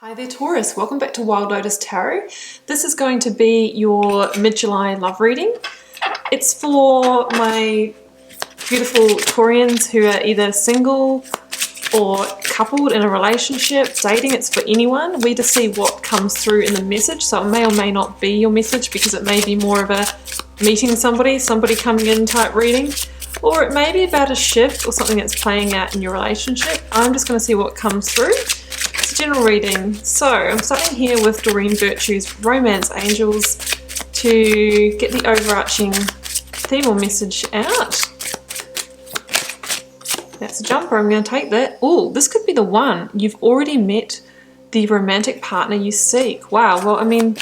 Hi there Taurus, welcome back to Wild Lotus Tarot. This is going to be your mid-July love reading. It's for my beautiful Taurians who are either single or coupled in a relationship, dating. It's for anyone. We just see what comes through in the message, so it may or may not be your message because it may be more of a meeting somebody coming in type reading, or it may be about a shift or something that's playing out in your relationship. I'm just going to see what comes through. General reading. So I'm starting here with Doreen Virtue's Romance Angels to get the overarching theme or message out. That's a jumper. I'm going to take that. Oh, this could be the one. You've already met the romantic partner you seek. Wow. Well, I mean,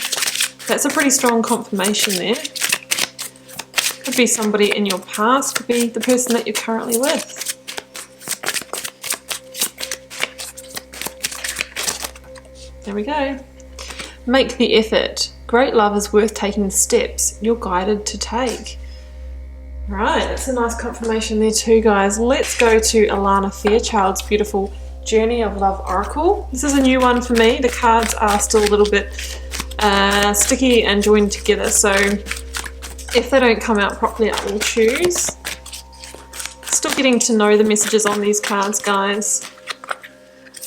that's a pretty strong confirmation there. Could be somebody in your past. Could be the person that you're currently with. There we go. Make the effort. Great love is worth taking the steps you're guided to take. Right, that's a nice confirmation there too, guys. Let's go to Alana Fairchild's beautiful Journey of Love Oracle. This is a new one for me. The cards are still a little bit sticky and joined together, so if they don't come out properly, I will choose. Still getting to know the messages on these cards, guys.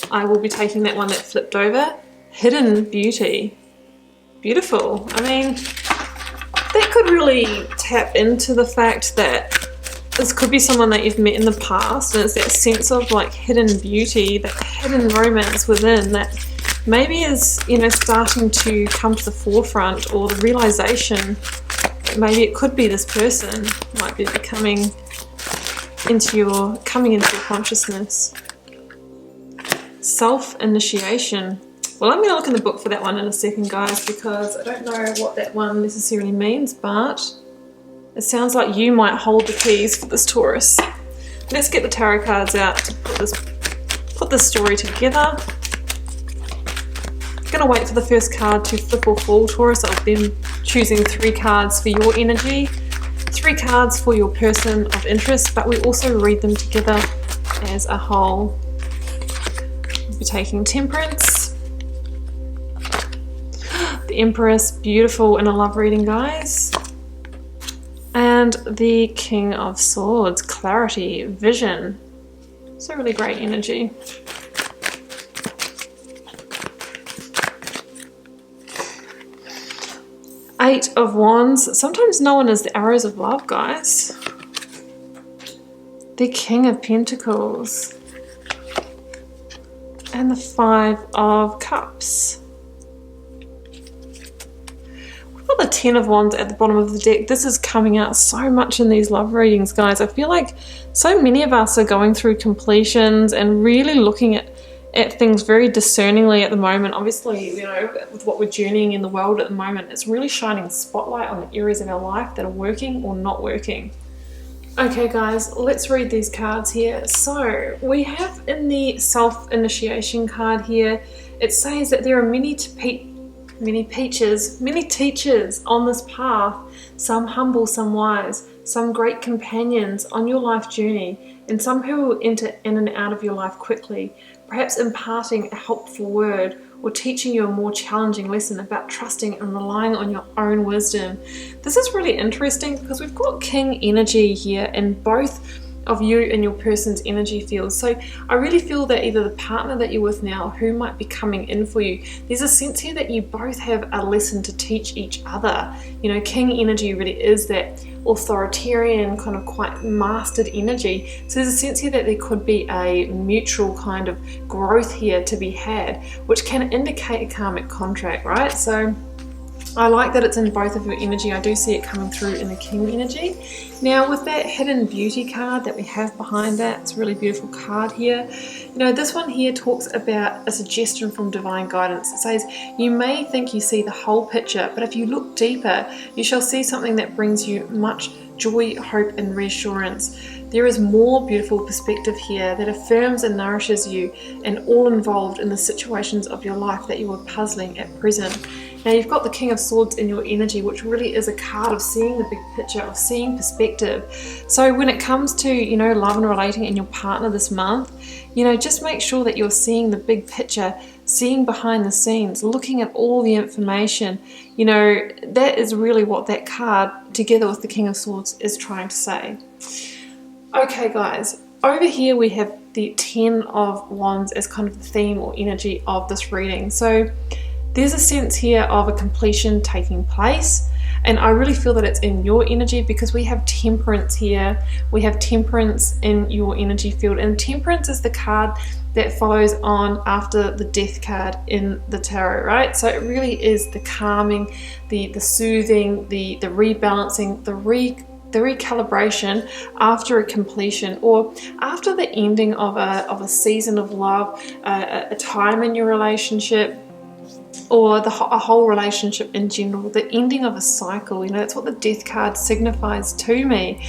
I will be taking that one that flipped over. Hidden Beauty. Beautiful. I mean, that could really tap into the fact that this could be someone that you've met in the past, and it's that sense of like hidden beauty, that hidden romance within that maybe is, you know, starting to come to the forefront, or the realization that maybe it could be this person might be coming into your consciousness. Self-initiation. Well, I'm going to look in the book for that one in a second, guys, because I don't know what that one necessarily means, but it sounds like you might hold the keys for this Taurus. Let's get the tarot cards out to put this story together. I'm going to wait for the first card to flip or fall, Taurus. I'll then choosing 3 cards for your energy, 3 cards for your person of interest, but we also read them together as a whole. We'll be taking Temperance. The Empress, beautiful in a love reading, guys. And the King of Swords, clarity, vision. So really great energy. Eight of Wands, sometimes known as the Arrows of Love, guys. The King of Pentacles. And the 5 of Cups. The 10 of Wands at the bottom of the deck. This is coming out so much in these love readings, guys. I feel like so many of us are going through completions and really looking at things very discerningly at the moment. Obviously, you know, with what we're journeying in the world at the moment, it's really shining a spotlight on the areas of our life that are working or not working. Okay, guys, let's read these cards here. So we have in the self-initiation card here, it says that there are many teachers on this path, some humble, some wise, some great companions on your life journey, and some who will enter in and out of your life quickly, perhaps imparting a helpful word or teaching you a more challenging lesson about trusting and relying on your own wisdom. This is really interesting because we've got King energy here in both of you and your person's energy field. So I really feel that either the partner that you're with now, who might be coming in for you, there's a sense here that you both have a lesson to teach each other. You know, King energy really is that authoritarian, kind of quite mastered energy. So there's a sense here that there could be a mutual kind of growth here to be had, which can indicate a karmic contract, right? So I like that it's in both of your energy. I do see it coming through in the King energy. Now with that Hidden Beauty card that we have behind that, it's a really beautiful card here. You know, this one here talks about a suggestion from divine guidance. It says, you may think you see the whole picture, but if you look deeper, you shall see something that brings you much joy, hope, and reassurance. there is more beautiful perspective here that affirms and nourishes you and all involved in the situations of your life that you are puzzling at present. Now you've got the King of Swords in your energy, which really is a card of seeing the big picture, of seeing perspective. So when it comes to, love and relating in your partner this month, just make sure that you're seeing the big picture, seeing behind the scenes, looking at all the information. That is really what that card, together with the King of Swords, is trying to say. Okay guys, over here we have the 10 of Wands as kind of the theme or energy of this reading. So there's a sense here of a completion taking place, and I really feel that it's in your energy because we have Temperance here. We have Temperance in your energy field, and Temperance is the card that follows on after the Death card in the tarot, right? So it really is the calming, the soothing, the rebalancing, the recalibration after a completion, or after the ending of a season of love, a time in your relationship, or a whole relationship in general, the ending of a cycle. That's what the Death card signifies to me.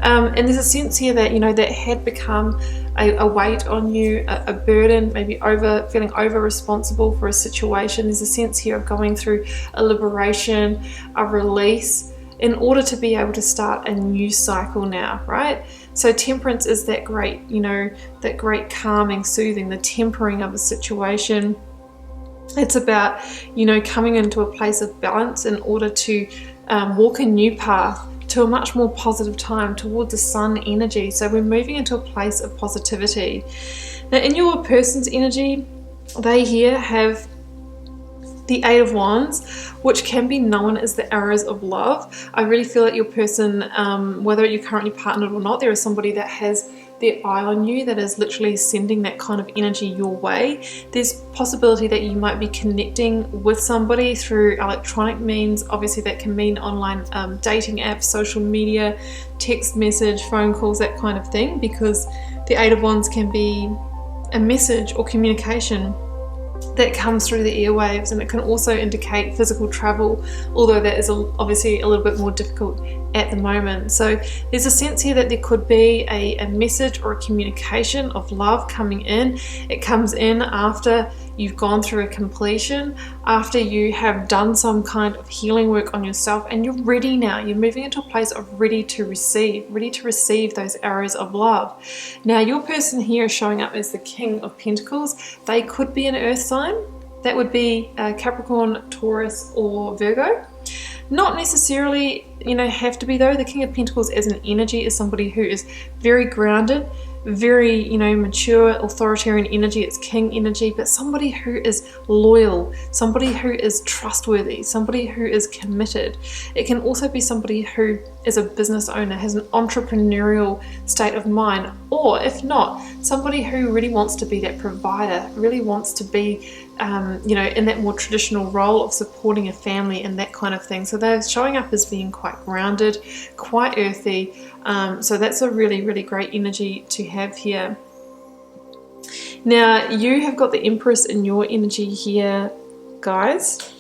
And there's a sense here that, that had become a weight on you, a burden, maybe feeling over responsible for a situation. There's a sense here of going through a liberation, a release, in order to be able to start a new cycle now, right? So Temperance is that great, that great calming, soothing, the tempering of a situation. It's about, coming into a place of balance in order to walk a new path to a much more positive time towards the Sun energy. So we're moving into a place of positivity. Now in your person's energy, they here have the Eight of Wands, which can be known as the arrows of love. I really feel that your person, whether you're currently partnered or not, there is somebody that has their eye on you, that is literally sending that kind of energy your way. There's possibility that you might be connecting with somebody through electronic means. Obviously that can mean online dating apps, social media, text message, phone calls, that kind of thing, because the Eight of Wands can be a message or communication that comes through the airwaves, and it can also indicate physical travel, although that is obviously a little bit more difficult at the moment. So there's a sense here that there could be a message or a communication of love coming in. It comes in after you've gone through a completion, after you have done some kind of healing work on yourself, and you're ready now. You're moving into a place of ready to receive those arrows of love. Now your person here is showing up as the King of Pentacles. They could be an earth sign. That would be Capricorn, Taurus, or Virgo. Not necessarily, have to be though. The King of Pentacles as an energy is somebody who is very grounded, very, mature, authoritarian energy. It's king energy, but somebody who is loyal, somebody who is trustworthy, somebody who is committed. It can also be somebody who is a business owner, has an entrepreneurial state of mind, or if not, somebody who really wants to be that provider, really wants to be, in that more traditional role of supporting a family and that kind of thing. So they're showing up as being quite grounded, quite earthy. So that's a really, really great energy to have here. Now you have got the Empress in your energy here, guys.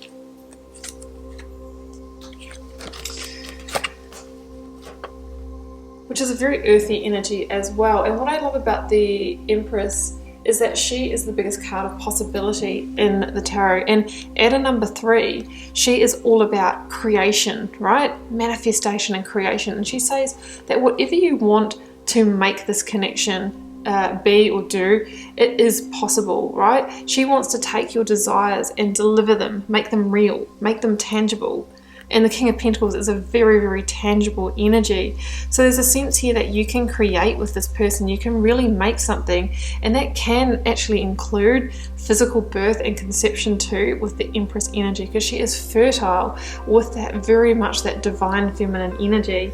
Which is a very earthy energy as well. And what I love about the Empress is that she is the biggest card of possibility in the tarot. And at a number 3, she is all about creation, right? Manifestation and creation. And she says that whatever you want to make this connection be or do, it is possible, right? She wants to take your desires and deliver them, make them real, make them tangible. And the King of Pentacles is a very, very tangible energy. So there's a sense here that you can create with this person. You can really make something. And that can actually include physical birth and conception too, with the Empress energy, because she is fertile with that very much that divine feminine energy.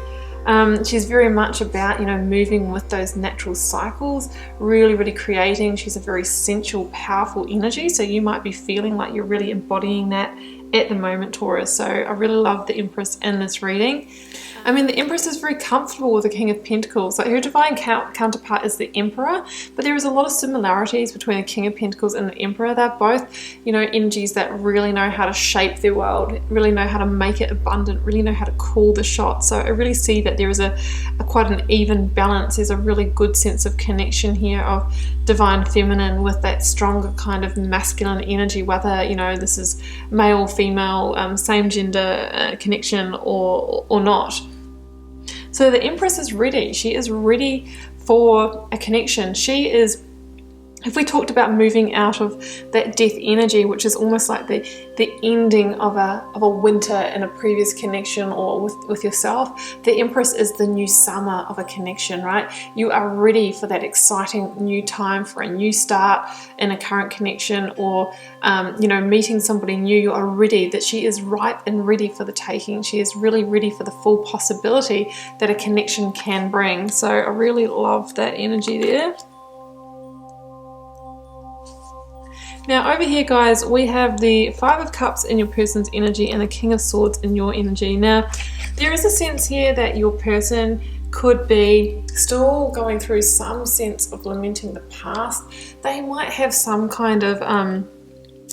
She's very much about, moving with those natural cycles, really, really creating. She's a very sensual, powerful energy. So you might be feeling like you're really embodying that at the moment, Taurus. So I really love the Empress in this reading. I mean, the Empress is very comfortable with the King of Pentacles. Like, her divine counterpart is the Emperor, but there is a lot of similarities between the King of Pentacles and the Emperor. They're both, you know, energies that really know how to shape their world, really know how to make it abundant, really know how to call the shots. So I really see that there is a quite an even balance. There's a really good sense of connection here of divine feminine with that stronger kind of masculine energy, whether, you know, this is male, female, same gender connection or not. So the Empress is ready. She is ready for a connection. She is, if we talked about moving out of that death energy, which is almost like the ending of a winter in a previous connection or with yourself, the Empress is the new summer of a connection, right? You are ready for that exciting new time, for a new start in a current connection, or you know, meeting somebody new. You are ready, that she is ripe and ready for the taking. She is really ready for the full possibility that a connection can bring. So I really love that energy there. Now over here, guys, we have the Five of Cups in your person's energy and the King of Swords in your energy. Now, there is a sense here that your person could be still going through some sense of lamenting the past. They might have some kind of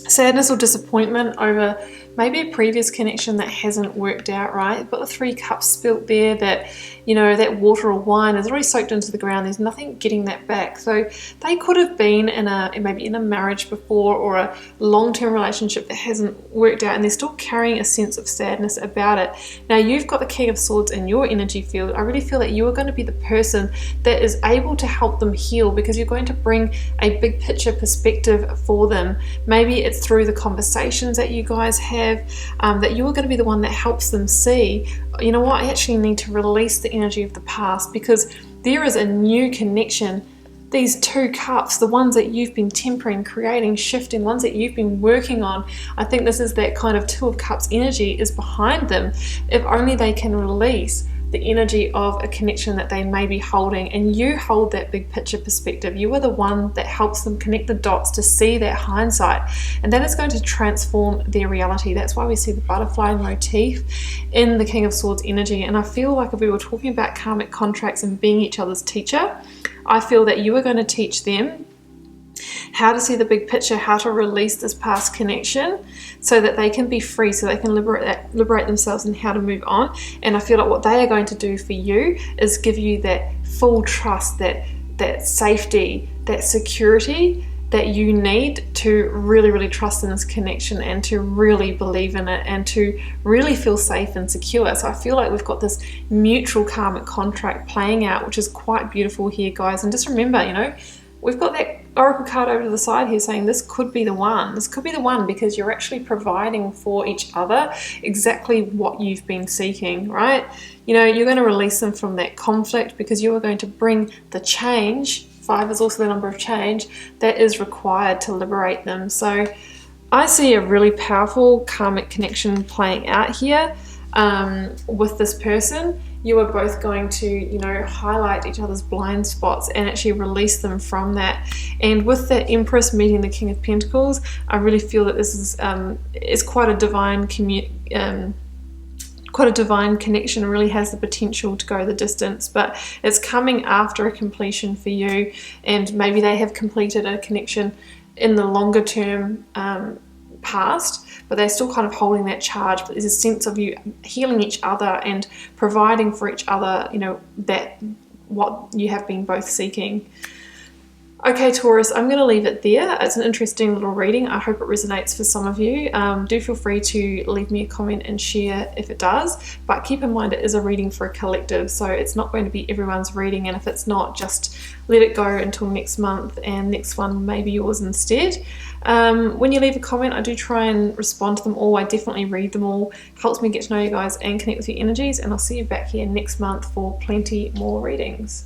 sadness or disappointment over maybe a previous connection that hasn't worked out, right? But the Three Cups spilt there, that, you know, that water or wine is already soaked into the ground. There's nothing getting that back. So they could have been maybe in a marriage before, or a long-term relationship that hasn't worked out, and they're still carrying a sense of sadness about it. Now you've got the King of Swords in your energy field. I really feel that you are going to be the person that is able to help them heal, because you're going to bring a big picture perspective for them. Maybe it's through the conversations that you guys have, that you are going to be the one that helps them see, you know what, I actually need to release the energy of the past, because there is a new connection. These two cups, the ones that you've been tempering, creating, shifting, ones that you've been working on, I think this is that kind of Two of Cups energy is behind them. If only they can release the energy of a connection that they may be holding, and you hold that big picture perspective. You are the one that helps them connect the dots to see that hindsight, and that is going to transform their reality. That's why we see the butterfly motif in the King of Swords energy. And I feel like if we were talking about karmic contracts and being each other's teacher, I feel that you are going to teach them how to see the big picture, how to release this past connection so that they can be free, so they can liberate themselves, and how to move on. And I feel like what they are going to do for you is give you that full trust, that safety, that security that you need to really, really trust in this connection, and to really believe in it, and to really feel safe and secure. So I feel like we've got this mutual karmic contract playing out, which is quite beautiful here, guys. And just remember, you know, we've got that Oracle card over to the side here saying this could be the one. This could be the one, because you're actually providing for each other exactly what you've been seeking, right? You know, you're going to release them from that conflict, because you are going to bring the change. 5 is also the number of change that is required to liberate them. So I see a really powerful karmic connection playing out here with this person. You are both going to, you know, highlight each other's blind spots and actually release them from that. And with the Empress meeting the King of Pentacles, I really feel that this is quite a divine connection. Really has the potential to go the distance, but it's coming after a completion for you. And maybe they have completed a connection in the longer term past, but they're still kind of holding that charge. But there's a sense of you healing each other and providing for each other, you know, that what you have been both seeking. Okay, Taurus, I'm going to leave it there. It's an interesting little reading. I hope it resonates for some of you. Do feel free to leave me a comment and share if it does, but keep in mind it is a reading for a collective, so it's not going to be everyone's reading, and if it's not, just let it go until next month, and next one may be yours instead. When you leave a comment, I do try and respond to them all. I definitely read them all. It helps me get to know you guys and connect with your energies, and I'll see you back here next month for plenty more readings.